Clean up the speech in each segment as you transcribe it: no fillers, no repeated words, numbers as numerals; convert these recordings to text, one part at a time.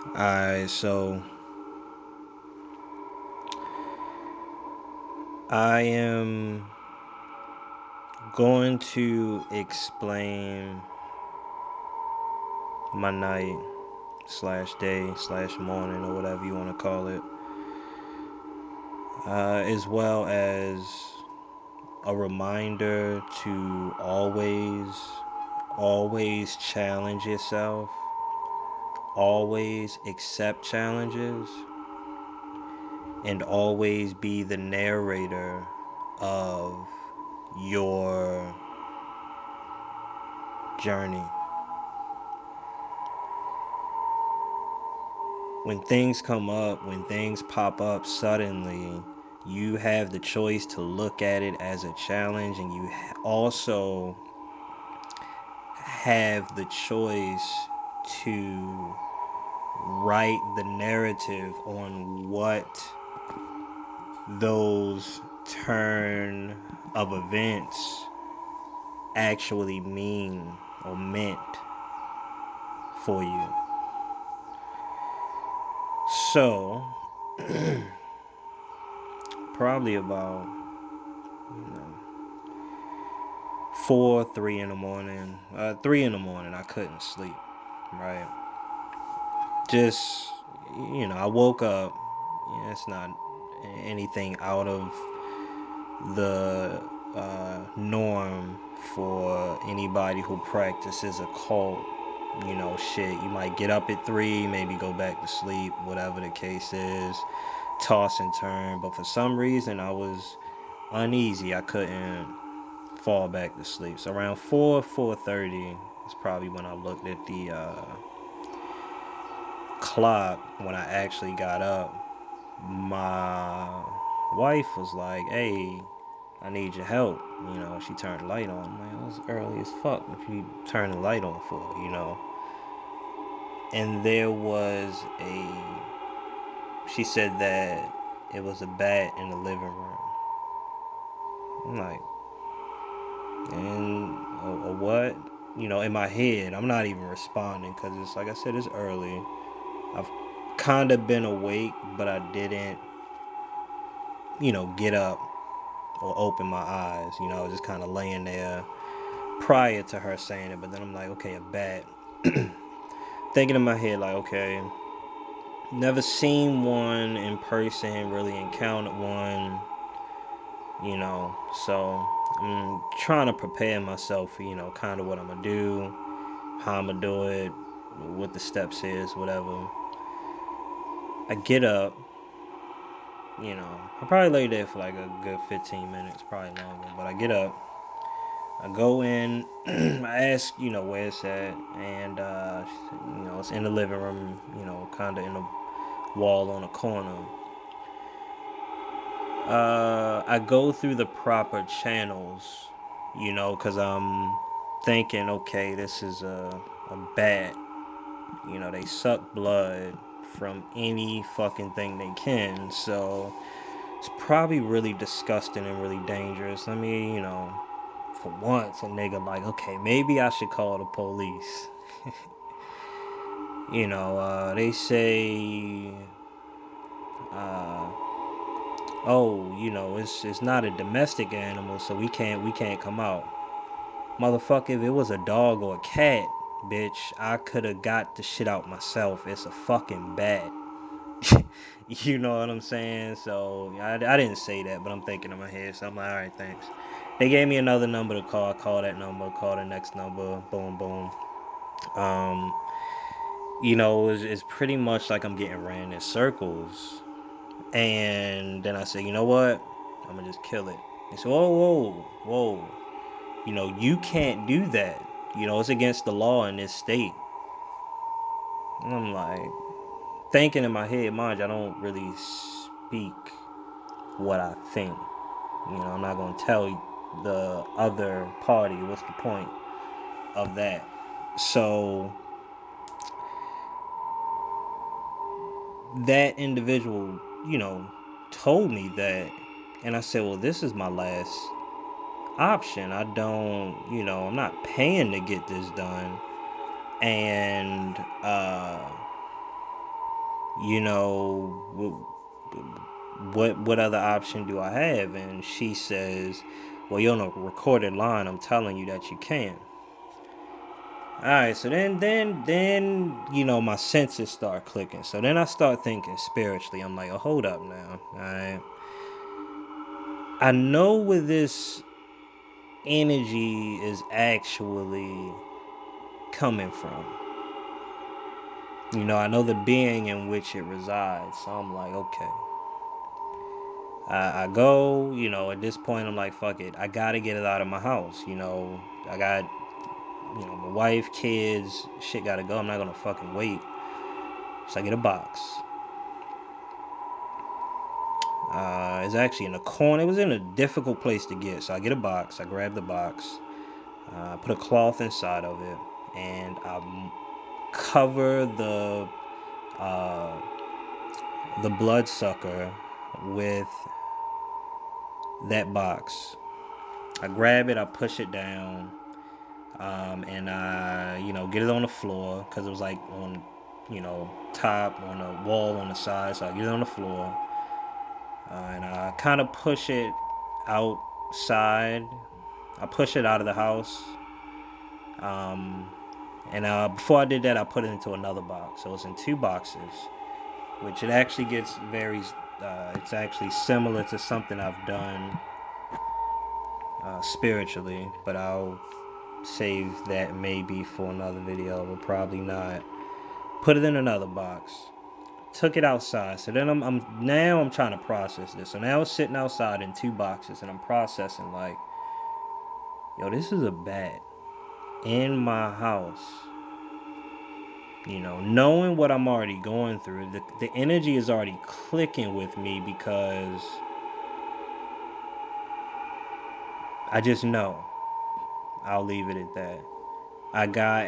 Alright, so I am going to explain my night slash day slash morning or whatever you want to call it, as well as a reminder to always challenge yourself, always accept challenges, and always be the narrator of your journey. When things come up, when things pop up suddenly, you have the choice to look at it as a challenge, and you also have the choice to write the narrative on what those turn of events actually mean or meant for you. So, probably about, you know, 3 in the morning. 3 in the morning, I couldn't sleep. Right. Just, I woke up. Yeah, it's not anything out of the norm for anybody who practices a cult. Shit. You might get up at 3, maybe go back to sleep, whatever the case is, toss and turn. But for some reason, I was uneasy. I couldn't fall back to sleep. So around 4:30 is probably when I looked at the clock when I actually got up. My wife was like, "Hey, I need your help." She turned the light on. I'm like, "It was early as fuck. If you turn the light on for?" And there was a. She said that it was a bat in the living room. I'm like, and a what? In my head, I'm not even responding because it's like I said, it's early. I've kind of been awake, but I didn't, get up or open my eyes. I was just kind of laying there prior to her saying it. But then I'm like, okay, a bat. Thinking in my head, like, okay, never seen one in person, really encountered one, So I'm trying to prepare myself for, kind of what I'm going to do, how I'm going to do it, what the steps is, whatever. I get up, I probably lay there for like a good 15 minutes, probably longer. But I get up, I go in, I ask, where it's at, and it's in the living room, kind of in the wall on a corner. I go through the proper channels, because I'm thinking, okay, this is a bat. They suck blood from any fucking thing they can, so it's probably really disgusting and really dangerous. Let me, for once, a nigga like, okay, maybe I should call the police. They say, uh, oh, it's not a domestic animal, so we can't come out. Motherfucker, if it was a dog or a cat, bitch, I could have got the shit out myself. It's a fucking bat. You know what I'm saying? So I didn't say that, but I'm thinking in my head. So I'm like, all right, thanks. They gave me another number to call. I call that number. Call the next number. Boom, boom. Um, it's pretty much like I'm getting ran in circles. And then I said, you know what? I'm gonna just kill it. They said, whoa, whoa, whoa. You can't do that. It's against the law in this state. And I'm like, thinking in my head, mind you, I don't really speak what I think. I'm not gonna tell the other party what's the point of that. So that individual, told me that, and I said, well, this is my last option. I don't, I'm not paying to get this done, and you know, what other option do I have? And she says, well, you're on a recorded line. I'm telling you that you can. All right, so then my senses start clicking. So then I start thinking spiritually. I'm like, oh, hold up now. All right, I know where this energy is actually coming from. I know the being in which it resides. So I'm like, okay. I go, at this point, I'm like, fuck it. I gotta get it out of my house. I got, my wife, kids, shit gotta go. I'm not gonna fucking wait. So I get a box. It's actually in the corner. It was in a difficult place to get. So I get a box. I grab the box. Put a cloth inside of it. And I cover uh, the bloodsucker with that box. I grab it. I push it down. And I, get it on the floor because it was like on, top on the wall on the side. So I get it on the floor, and I kind of push it outside. I push it out of the house, um, and before I did that, I put it into another box. So it's in two boxes, which it actually gets very. It's actually similar to something I've done spiritually, but I'll save that maybe for another video, but probably not. Put it in another box. Took it outside. So then I'm trying to process this. So now it's sitting outside in two boxes, and I'm processing like, yo, this is a bat in my house. Knowing what I'm already going through, the energy is already clicking with me because I just know. I'll leave it at that. I got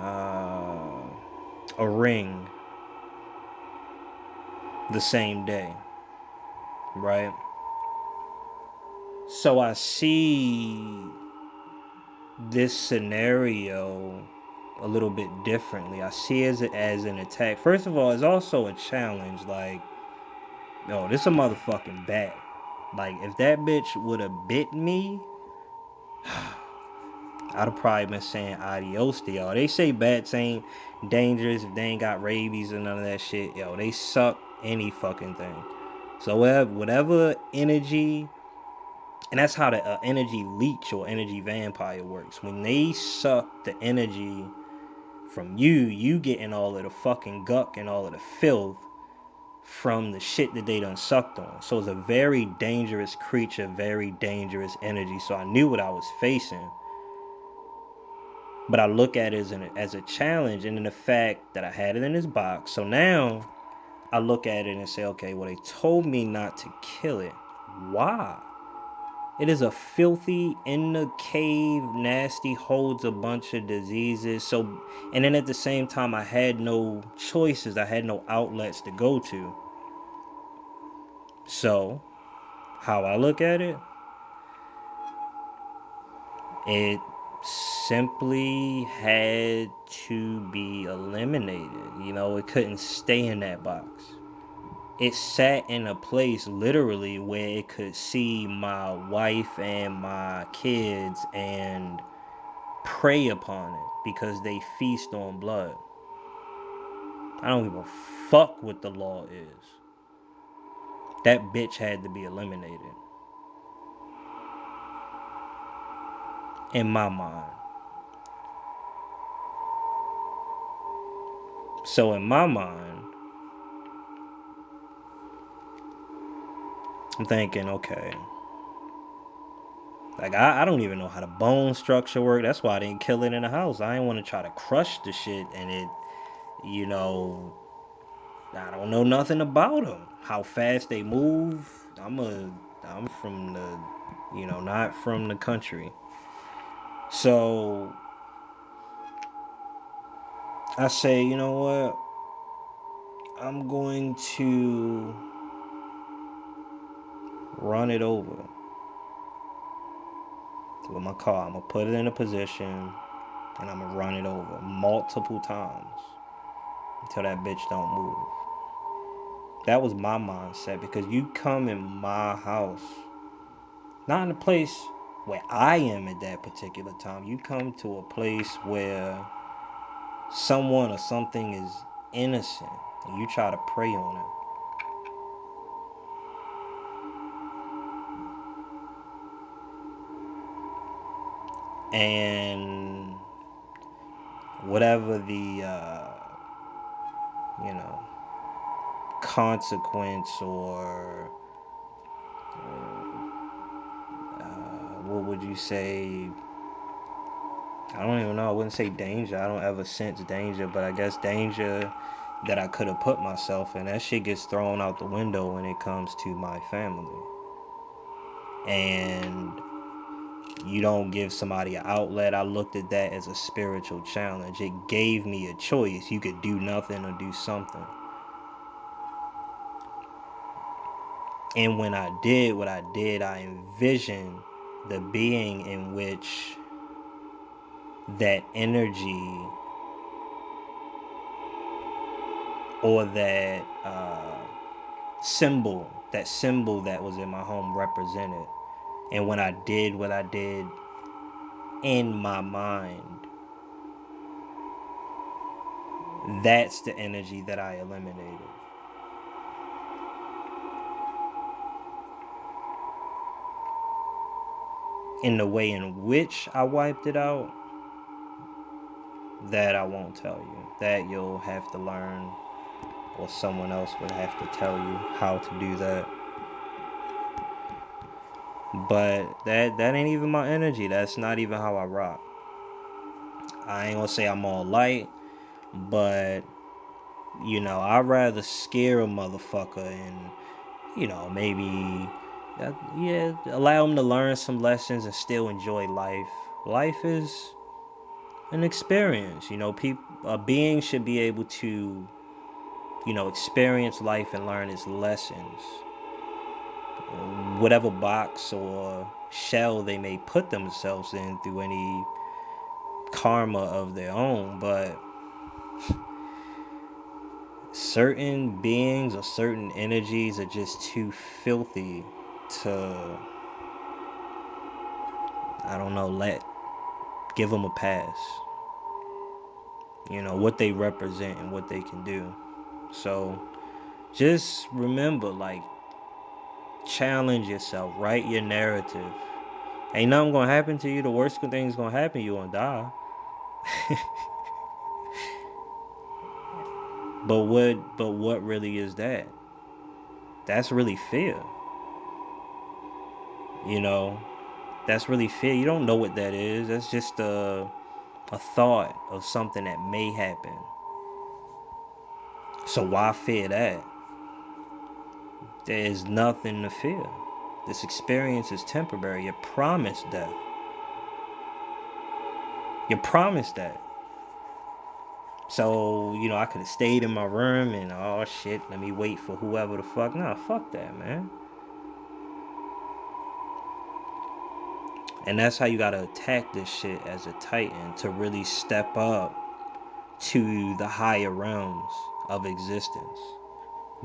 uh, a ring the same day, right? So I see this scenario a little bit differently. I see it as an attack. First of all, it's also a challenge. Like, yo, this a motherfucking bat. Like, if that bitch would have bit me, I'd have probably been saying adios to y'all. They say bats ain't dangerous if they ain't got rabies and none of that shit. Yo, they suck any fucking thing. So whatever energy, and that's how the energy leech or energy vampire works. When they suck the energy from you getting all of the fucking guck and all of the filth from the shit that they done sucked on. So it's a very dangerous creature, very dangerous energy. So I knew what I was facing. But I look at it as a challenge, and in the fact that I had it in this box. So now I look at it and say, okay, well, they told me not to kill it. Why? It is a filthy, in the cave, nasty, holds a bunch of diseases. So, and then at the same time, I had no choices. I had no outlets to go to. So, how I look at it, it simply had to be eliminated. It couldn't stay in that box. It sat in a place literally where it could see my wife and my kids and prey upon it because they feast on blood. I don't give a fuck what the law is. That bitch had to be eliminated. In my mind. So in my mind, I'm thinking, okay. Like I don't even know how the bone structure work. That's why I didn't kill it in the house. I didn't want to try to crush the shit and it, you know, I don't know nothing about them. How fast they move. I'm from the, not from the country. So I say, you know what? I'm going to run it over with my car. I'm gonna put it in a position. and I'm gonna run it over multiple times until that bitch don't move. That was my mindset, because you come in my house, not in a place where I am at that particular time. You come to a place where someone or something is innocent, and you try to prey on it. And whatever the you know consequence, or what would you say, I don't even know, I wouldn't say danger, I don't ever sense danger, but I guess danger that I could have put myself in, that shit gets thrown out the window when it comes to my family. And you don't give somebody an outlet. I looked at that as a spiritual challenge. It gave me a choice. You could do nothing or do something. And when I did what I did, I envisioned the being in which that energy, or that symbol that was in my home represented. And when I did what I did in my mind, that's the energy that I eliminated. In the way in which I wiped it out, that I won't tell you. That you'll have to learn, or someone else would have to tell you how to do that. But that ain't even my energy. That's not even how I rock. I ain't gonna say I'm all light, but I'd rather scare a motherfucker and maybe allow them to learn some lessons and still enjoy life. Life is an experience. A being should be able to experience life and learn its lessons. Whatever box or shell they may put themselves in through any karma of their own, but certain beings or certain energies are just too filthy to, I don't know, give them a pass. What they represent and what they can do. So just remember, like, challenge yourself, write your narrative. Ain't nothing gonna happen to you. The worst thing's gonna happen, you gonna die. But what really is that? That's really fear. You know, that's really fear. You don't know what that is. That's just a thought of something that may happen. So why fear that? There is nothing to fear. This experience is temporary. You're promised death. You're promised that. So, I could have stayed in my room and, oh shit, let me wait for whoever the fuck. Nah, fuck that, man. And that's how you gotta attack this shit as a titan, to really step up to the higher realms of existence.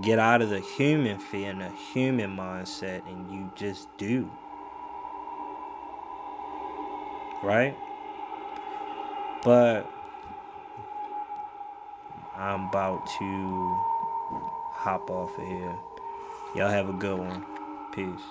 Get out of the human fear and the human mindset, and you just do. Right? But I'm about to hop off of here. Y'all have a good one. Peace.